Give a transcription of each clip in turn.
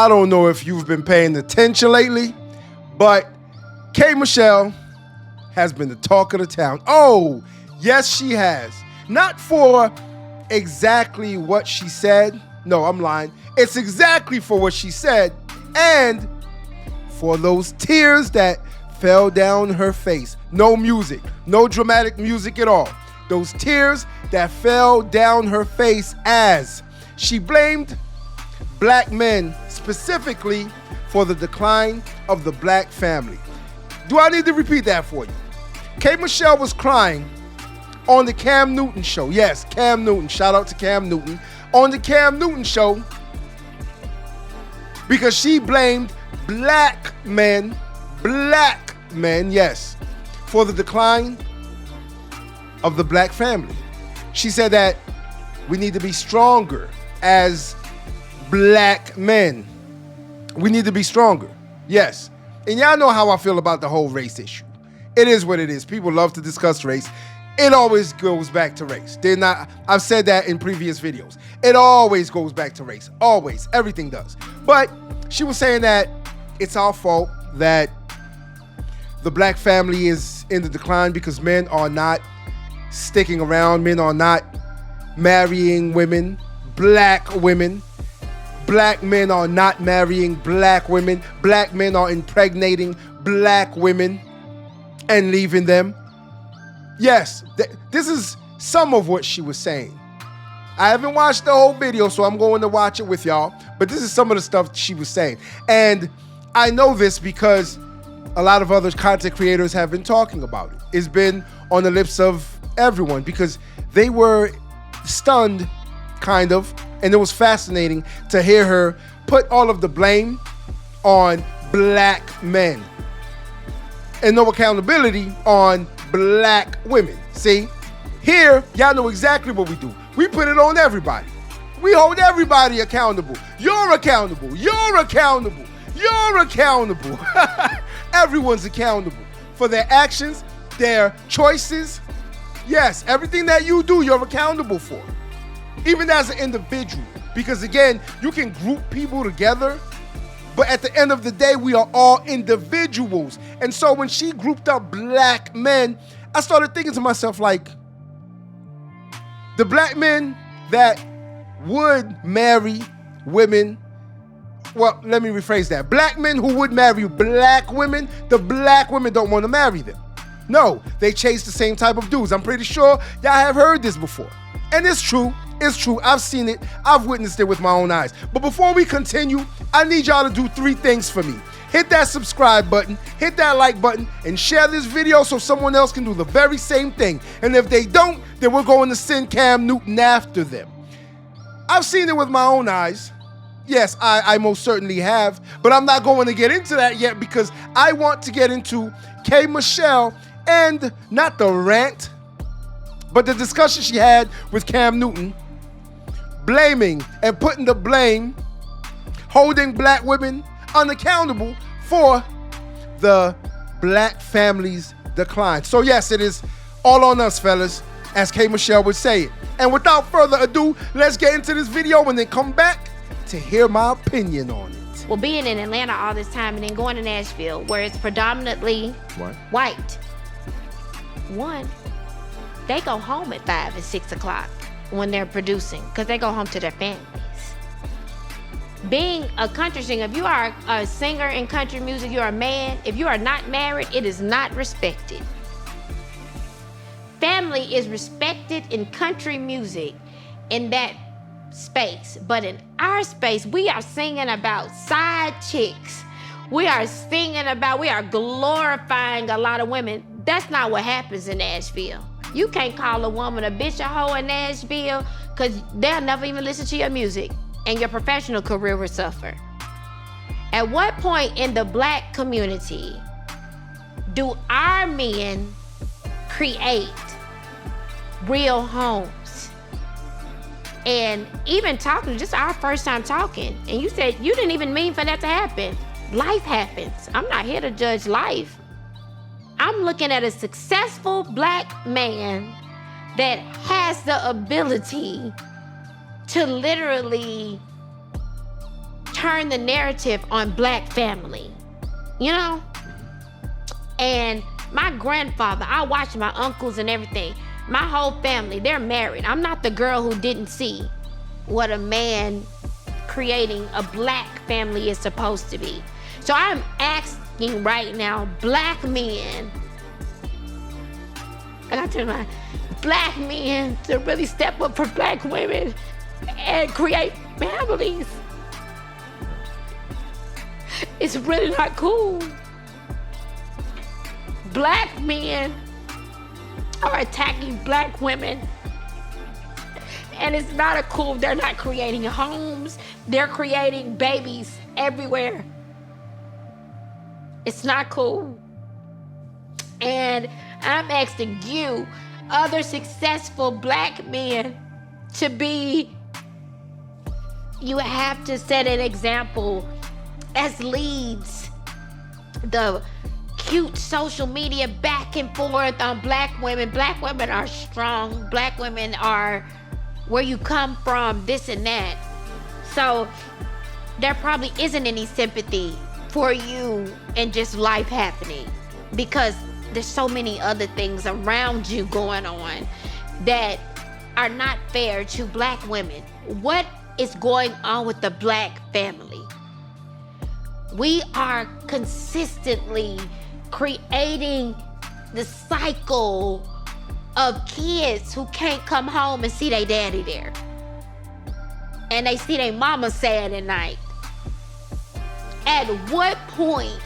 I don't know if you've been paying attention lately, but 𝐂𝐚𝐦'Ichelle has been the talk of the town. Oh, yes, she has. Not for exactly what she said. No, I'm lying. It's exactly for what she said and for those tears that fell down her face. No music, no dramatic music at all. Those tears that fell down her face as she blamed black men specifically for the decline of the black family. Do I need to repeat that for you? 𝐂𝐚𝐦'Ichelle was crying on the Cam Newton show. Yes, Cam Newton. Shout out to Cam Newton. On the Cam Newton show because she blamed black men, yes, for the decline of the black family. She said that we need to be stronger as black men. We need to be stronger. Yes. And y'all know how I feel about the whole race issue. It is what it is. People love to discuss race. It always goes back to race. I've said that in previous videos. It always goes back to race. Always. Everything does. But she was saying that it's our fault that the black family is in the decline because men are not sticking around. Men are not marrying women, black women. Black men are not marrying black women. Black men are impregnating black women and leaving them. Yes, this is some of what she was saying. I haven't watched the whole video, so I'm going to watch it with y'all. But this is some of the stuff she was saying. And I know this because a lot of other content creators have been talking about it. It's been on the lips of everyone because they were stunned, kind of, and it was fascinating to hear her put all of the blame on black men and no accountability on black women. See, here, y'all know exactly what we do. We put it on everybody. We hold everybody accountable. You're accountable. You're accountable. You're accountable. Everyone's accountable for their actions, their choices. Yes, everything that you do, you're accountable for. Even as an individual. Because again, you can group people together, but at the end of the day, we are all individuals. And so when she grouped up black men, I started thinking to myself, like, the black men that would marry women, well, let me rephrase that. Black men who would marry black women, the black women don't want to marry them. No, they chase the same type of dudes. I'm pretty sure y'all have heard this before. And it's true. It's true. I've seen it. I've witnessed it with my own eyes. But before we continue, I need y'all to do 3 things for me. Hit that subscribe button, hit that like button, and share this video so someone else can do the very same thing. And if they don't, then we're going to send Cam Newton after them. I've seen it with my own eyes. Yes, I most certainly have. But I'm not going to get into that yet because I want to get into 𝐂𝐚𝐦'Ichelle and not the rant, but the discussion she had with Cam Newton, blaming and putting the blame, holding black women unaccountable for the black family's decline. So yes, it is all on us, fellas, as 𝐂𝐚𝐦'Ichelle would say it. And without further ado, let's get into this video and then come back to hear my opinion on it. Well, being in Atlanta all this time and then going to Nashville, where it's predominantly white. One, they go home at 5 and 6 o'clock when they're producing because they go home to their families. Being a country singer, if you are a singer in country music, you're a man. If you are not married, it is not respected. Family is respected in country music in that space. But in our space, we are singing about side chicks. We are glorifying a lot of women. That's not what happens in Nashville. You can't call a woman a bitch, a hoe in Nashville because they'll never even listen to your music and your professional career will suffer. At what point in the black community do our men create real homes? And even talking, just our first time talking, and you said you didn't even mean for that to happen. Life happens. I'm not here to judge life. I'm looking at a successful black man that has the ability to literally turn the narrative on black family, you know? And my grandfather, I watched my uncles and everything. My whole family, they're married. I'm not the girl who didn't see what a man creating a black family is supposed to be. So I'm asking right now, black men, I got to tell my black men to really step up for black women and create families. It's really not cool. Black men are attacking black women. And it's not a cool, they're not creating homes. They're creating babies everywhere. It's not cool. And I'm asking you, other successful black men, to be, you have to set an example as leads. The cute social media back and forth on black women. Black women are strong. Black women are where you come from, this and that. So there probably isn't any sympathy for you and just life happening, because there's so many other things around you going on that are not fair to black women. What is going on with the black family? We are consistently creating the cycle of kids who can't come home and see their daddy there. And they see their mama sad at night. At what point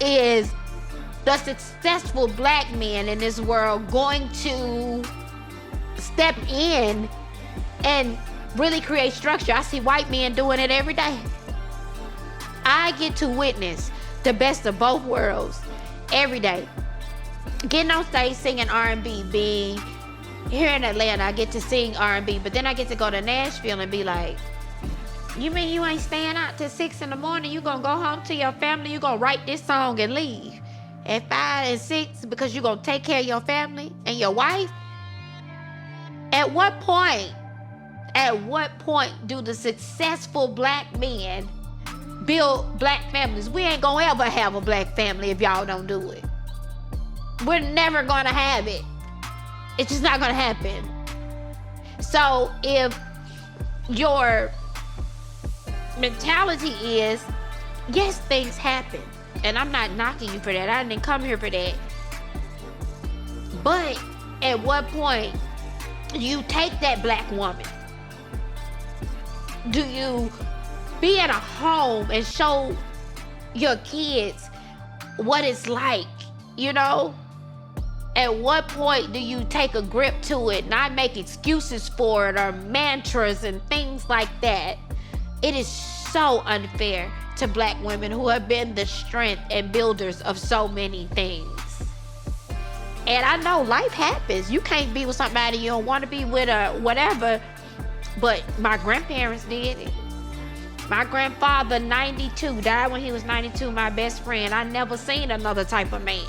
is the successful black man in this world going to step in and really create structure? I see white men doing it every day. I get to witness the best of both worlds every day. Getting on stage singing R&B, being here in Atlanta, I get to sing R&B, but then I get to go to Nashville and be like, you mean you ain't staying out till 6 in the morning? You gonna go home to your family? You gonna write this song and leave at 5 and 6 because you gonna take care of your family and your wife? At what point do the successful black men build black families? We ain't gonna ever have a black family if y'all don't do it. We're never gonna have it. It's just not gonna happen. So if your mentality is, yes, things happen, and I'm not knocking you for that, I didn't come here for that, but at what point do you take that black woman? Do you be at a home and show your kids what it's like, you know? At what point do you take a grip to it, not make excuses for it or mantras and things like that? It is so unfair to black women who have been the strength and builders of so many things. And I know life happens. You can't be with somebody you don't want to be with or whatever, but my grandparents did it. My grandfather, 92, died when he was 92, my best friend. I never seen another type of man.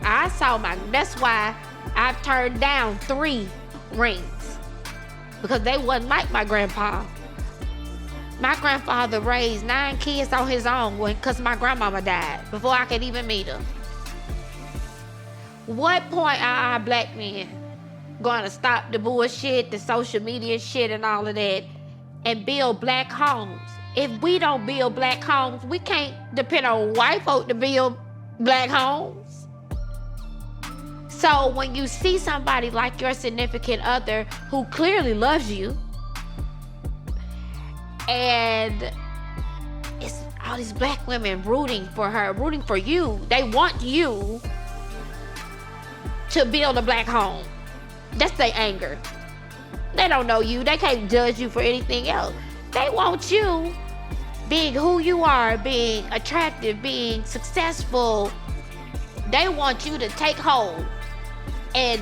That's why I've turned down 3 rings, because they wasn't like my grandpa. My grandfather raised 9 kids on his own because my grandmama died before I could even meet her. What point are our black men going to stop the bullshit, the social media shit and all of that, and build black homes? If we don't build black homes, we can't depend on white folk to build black homes. So when you see somebody like your significant other who clearly loves you, and it's all these black women rooting for her, rooting for you. They want you to build a black home. That's their anger. They don't know you. They can't judge you for anything else. They want you being who you are, being attractive, being successful. They want you to take hold and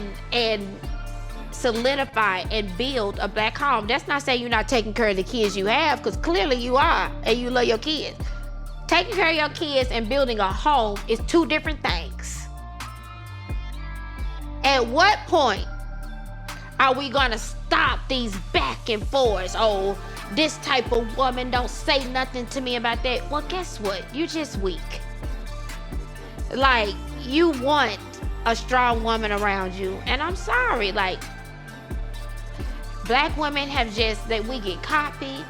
solidify and build a black home. That's not saying you're not taking care of the kids you have, because clearly you are, and you love your kids. Taking care of your kids and building a home is 2 different things. At what point are we gonna stop these back and forths? Oh, this type of woman, don't say nothing to me about that. Well, guess what? You just weak. Like, you want a strong woman around you. And I'm sorry, like, black women have just, that we get copied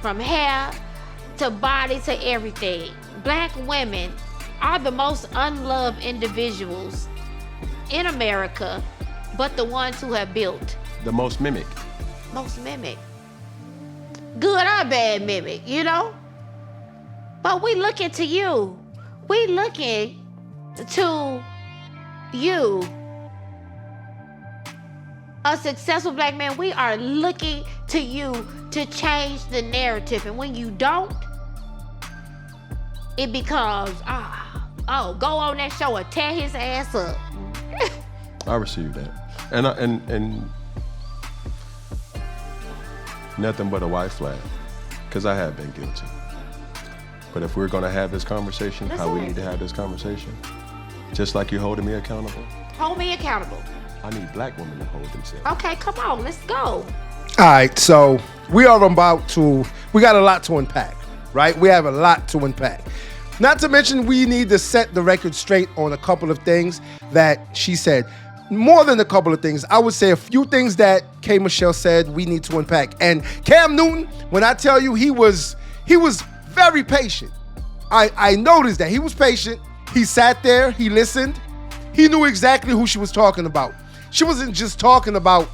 from hair to body to everything. Black women are the most unloved individuals in America, but the ones who have built. The most mimic. Most mimic. Good or bad mimic, you know? But we looking to you. We looking to you. A successful black man, we are looking to you to change the narrative. And when you don't, it becomes, go on that show and tear his ass up. I receive that. And nothing but a white flag, because I have been guilty. But if we're gonna have this conversation, how we need to have this conversation, just like you're holding me accountable. Hold me accountable. I need black women to hold themselves. Okay, come on, let's go. All right, so we got a lot to unpack, right? We have a lot to unpack. Not to mention, we need to set the record straight on a couple of things that she said. More than a couple of things. I would say a few things that 𝐂𝐚𝐦 said we need to unpack. And Cam Newton, when I tell you he was very patient. I noticed that he was patient. He sat there, he listened. He knew exactly who she was talking about. She wasn't just talking about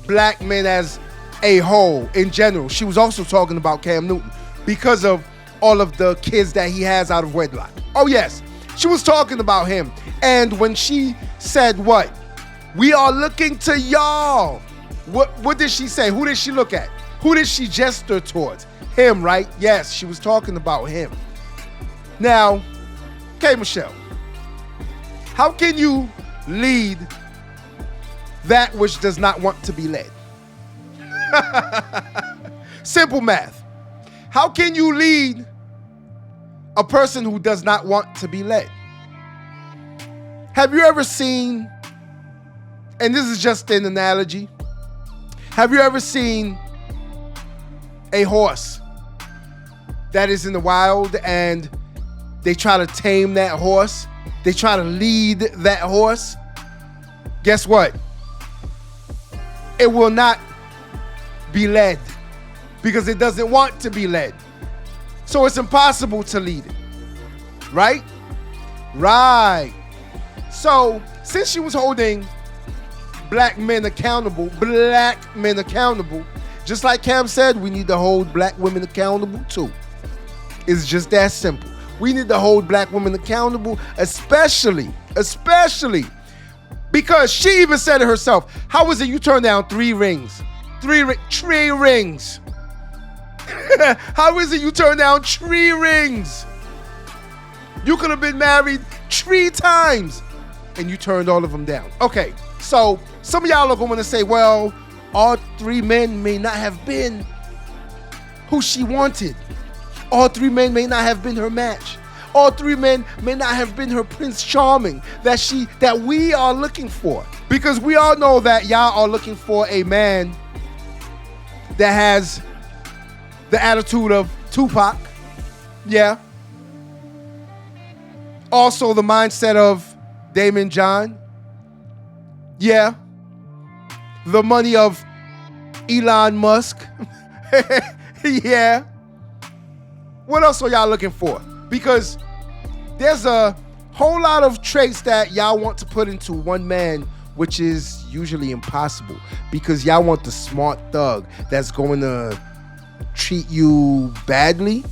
black men as a whole in general. She was also talking about Cam Newton because of all of the kids that he has out of wedlock. Oh yes, she was talking about him. And when she said what? We are looking to y'all. What did she say? Who did she look at? Who did she gesture towards? Him, right? Yes, she was talking about him. Now, 𝐂𝐚𝐦, how can you lead that which does not want to be led? Simple math. How can you lead a person who does not want to be led? Have you ever seen, and this is just an analogy, have you ever seen a horse that is in the wild and they try to tame that horse? They try to lead that horse? Guess what? It will not be led because it doesn't want to be led. So it's impossible to lead it. Right? Right. So since she was holding black men accountable, just like Cam said, we need to hold black women accountable too. It's just that simple. We need to hold black women accountable, especially because she even said it herself. How is it you turn down 3 rings? 3 rings. How is it you turn down 3 rings? You could have been married 3 times and you turned all of them down. Okay, so some of y'all are going to say, well, all 3 men may not have been who she wanted. All 3 men may not have been her match. All 3 men may not have been her Prince Charming that we are looking for. Because we all know that y'all are looking for a man that has the attitude of Tupac. Yeah. Also the mindset of Damon John. Yeah. The money of Elon Musk. Yeah. What else are y'all looking for? Because there's a whole lot of traits that y'all want to put into one man, which is usually impossible. Because y'all want the smart thug that's going to treat you badly.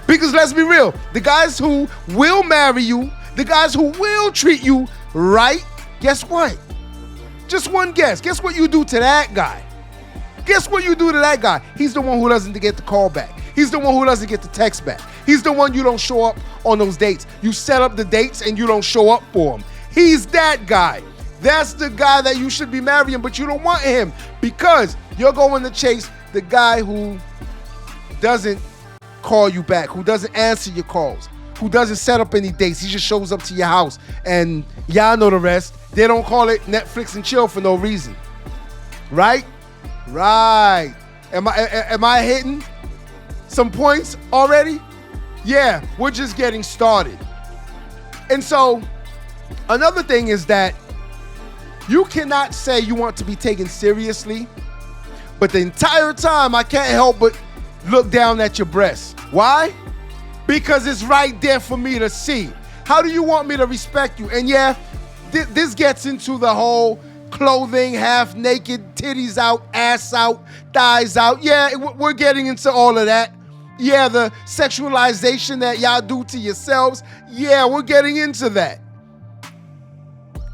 Because let's be real, the guys who will marry you, the guys who will treat you right, guess what? Just one guess. Guess what you do to that guy? Guess what you do to that guy? He's the one who doesn't get the call back. He's the one who doesn't get the text back. He's the one you don't show up on those dates. You set up the dates and you don't show up for him. He's that guy. That's the guy that you should be marrying, but you don't want him because you're going to chase the guy who doesn't call you back, who doesn't answer your calls, who doesn't set up any dates. He just shows up to your house and y'all know the rest. They don't call it Netflix and chill for no reason. Right? Right. Am I hitting some points already? Yeah, we're just getting started. And so another thing is that you cannot say you want to be taken seriously, but the entire time I can't help but look down at your breasts. Why? Because it's right there for me to see. How do you want me to respect you? And yeah, this gets into the whole clothing, half naked, titties out, ass out, thighs out. Yeah, we're getting into all of that. Yeah, the sexualization that y'all do to yourselves. Yeah, we're getting into that.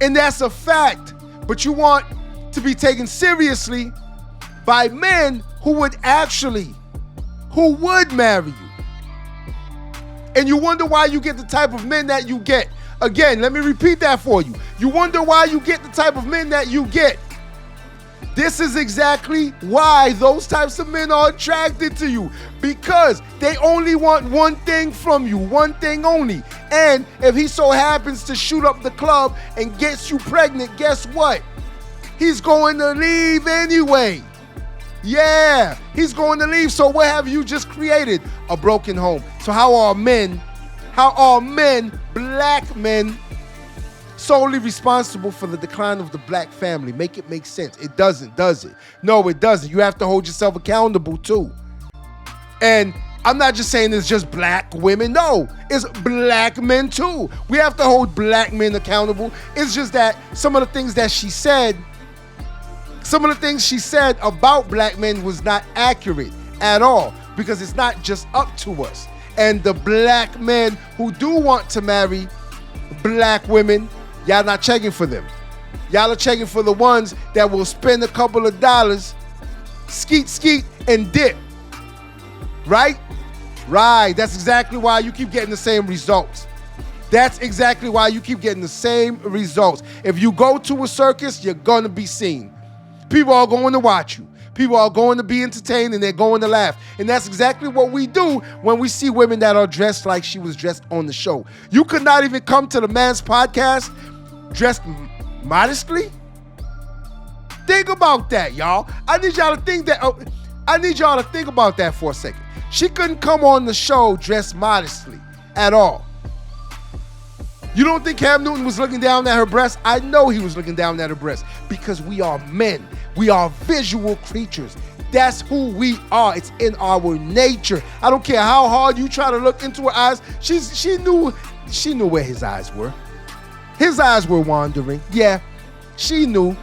And that's a fact. But you want to be taken seriously by men who would marry you. And you wonder why you get the type of men that you get. Again, let me repeat that for you. You wonder why you get the type of men that you get. This is exactly why those types of men are attracted to you, because they only want one thing from you, one thing only. And if he so happens to shoot up the club and gets you pregnant, guess what? He's going to leave anyway. Yeah, he's going to leave. So what have you just created? A broken home. So how are men, black men, solely responsible for the decline of the black family? Make it make sense. It doesn't, does it? No, it doesn't. You have to hold yourself accountable too. And I'm not just saying it's just black women. No, it's black men too. We have to hold black men accountable. It's just that some of the things that she said, about black men was not accurate at all, because it's not just up to us. And the black men who do want to marry black women, y'all not checking for them. Y'all are checking for the ones that will spend a couple of dollars, skeet, and dip. Right? Right. That's exactly why you keep getting the same results. That's exactly why you keep getting the same results. If you go to a circus, you're going to be seen. People are going to watch you. People are going to be entertained, and they're going to laugh. And that's exactly what we do when we see women that are dressed like she was dressed on the show. You could not even come to the man's podcast dressed modestly. Think about that, y'all. I need y'all to think about that for a second. She couldn't come on the show dressed modestly at all. You don't think Cam Newton was looking down at her breast? I know he was looking down at her breast, because we are men. We are visual creatures. That's who we are. It's in our nature. I don't care how hard you try to look into her eyes. She knew where his eyes were. His eyes were wandering. Yeah, she knew.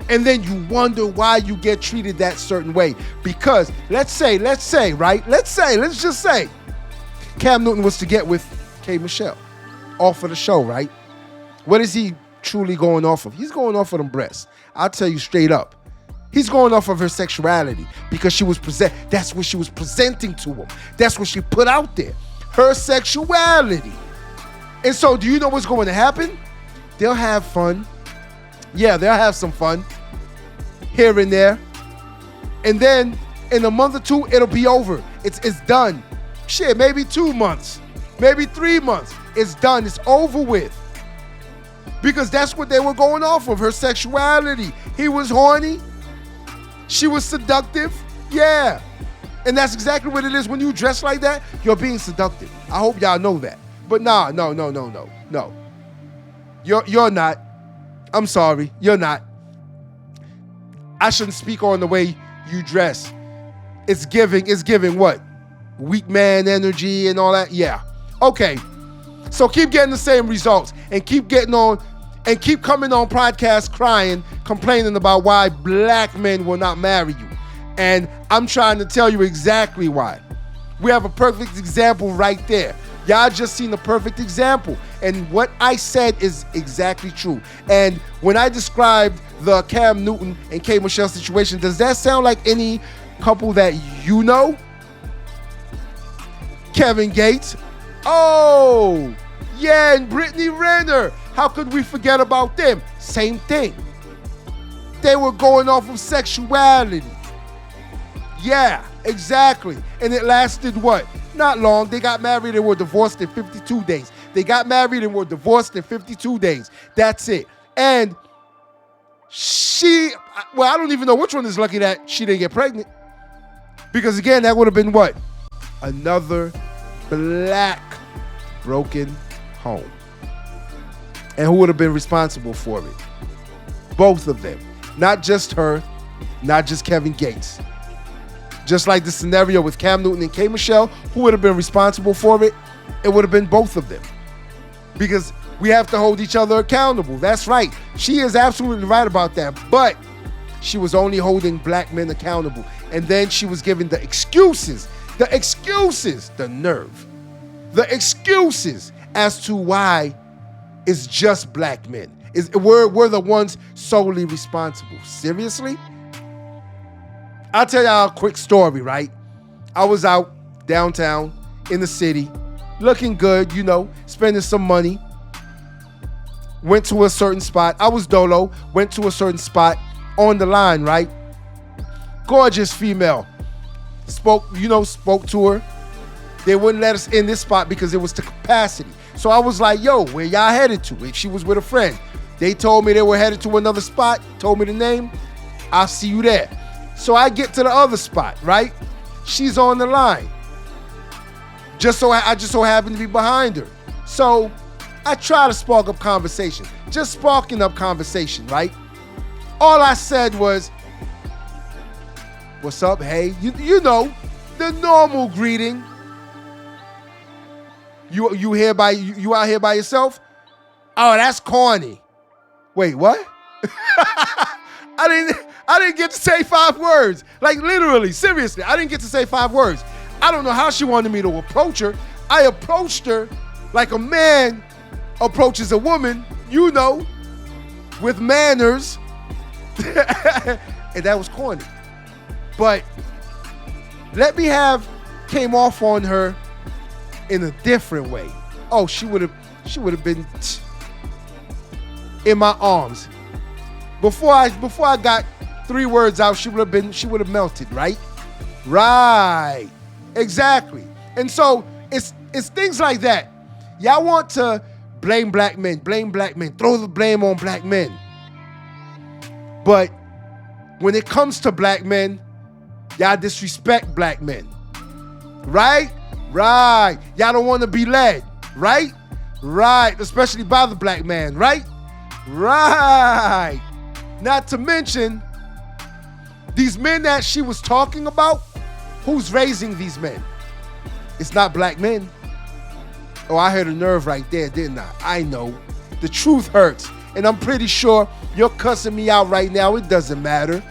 And then you wonder why you get treated that certain way. Because let's just say Cam Newton was to get with K. Michelle off of the show, right? What is he truly going off of? He's going off of them breasts. I'll tell you straight up. He's going off of her sexuality, because that's what she was presenting to him. That's what she put out there. Her sexuality. And so do you know what's going to happen? They'll have fun. Yeah, they'll have some fun here and there. And then in a month or two, it'll be over. It's done. Shit, maybe 2 months. Maybe 3 months. It's done. It's over with. Because that's what they were going off of, her sexuality. He was horny. She was seductive. Yeah. And that's exactly what it is. When you dress like that, you're being seductive. I hope y'all know that. But no. You're not. I'm sorry. You're not. I shouldn't speak on the way you dress. It's giving what? Weak man energy and all that? Yeah. Okay. So keep getting the same results, and keep coming on podcasts crying, complaining about why black men will not marry you. And I'm trying to tell you exactly why. We have a perfect example right there. Y'all just seen the perfect example. And what I said is exactly true. And when I described the Cam Newton and K. Michelle situation, does that sound like any couple that you know? Kevin Gates. Oh, yeah, and Brittany Renner. How could we forget about them? Same thing. They were going off of sexuality. Yeah, exactly. And it lasted what? Not long. They got married and were divorced in 52 days. They got married and were divorced in 52 days. That's it. And well, I don't even know which one is lucky that she didn't get pregnant. Because again, that would have been what? Another black broken home. And who would have been responsible for it? Both of them. Not just her, not just Kevin Gates. Just like the scenario with Cam Newton and K-Michelle, who would have been responsible for it? It would have been both of them. Because we have to hold each other accountable. That's right. She is absolutely right about that. But she was only holding black men accountable. And then she was giving the excuses, the nerve, the excuses as to why it's just black men. We're the ones solely responsible. Seriously? I'll tell y'all a quick story, right? I was out downtown in the city, looking good, you know, spending some money. Went to a certain spot. I was dolo, went to a certain spot on the line, right? Gorgeous female. Spoke to her. They wouldn't let us in this spot because it was to capacity. So I was like, yo, where y'all headed to? She was with a friend. They told me they were headed to another spot, told me the name. I'll see you there. So I get to the other spot, right? She's on the line. I just so happen to be behind her. So I try to spark up conversation. Just sparking up conversation, right? All I said was, what's up, hey? You know, the normal greeting. You out here by yourself? Oh, that's corny. Wait, what? I didn't get to say 5 words. Like literally, seriously, I didn't get to say 5 words. I don't know how she wanted me to approach her. I approached her like a man approaches a woman, you know, with manners. And that was corny. But let me came off on her in a different way. Oh, she would have been in my arms. Before I got 3 words out, she would have melted, right? Right. Exactly. And so it's things like that. Y'all want to blame black men, throw the blame on black men. But when it comes to black men, y'all disrespect black men. Right? Right. Y'all don't want to be led. Right? Right. Especially by the black man. Right? Right. Not to mention, these men that she was talking about, who's raising these men? It's not black men. Oh, I heard a nerve right there, didn't I? I know. The truth hurts. And I'm pretty sure you're cussing me out right now. It doesn't matter.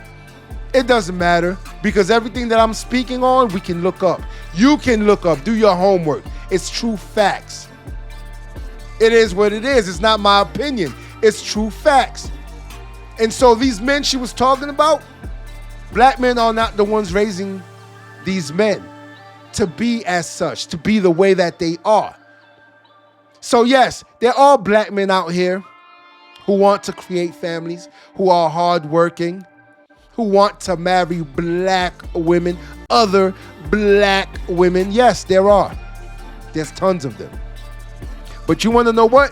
It doesn't matter because everything that I'm speaking on, we can look up. You can look up. Do your homework. It's true facts. It is what it is. It's not my opinion. It's true facts. And so these men she was talking about, black men are not the ones raising these men to be as such, to be the way that they are. So yes, there are black men out here who want to create families, who are hardworking, who want to marry black women, other black women. Yes, there are. There's tons of them. But you want to know what?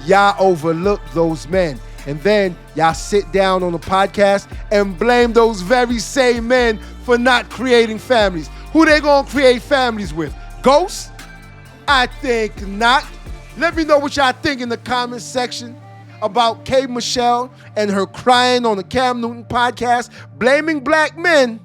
Y'all overlook those men. And then y'all sit down on the podcast and blame those very same men for not creating families. Who they gonna create families with? Ghosts? I think not. Let me know what y'all think in the comments section about 𝐂𝐚𝐦 and her crying on the Cam Newton podcast, blaming black men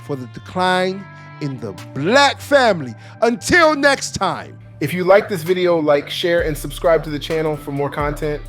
for the decline in the black family. Until next time. If you like this video, like, share, and subscribe to the channel for more content.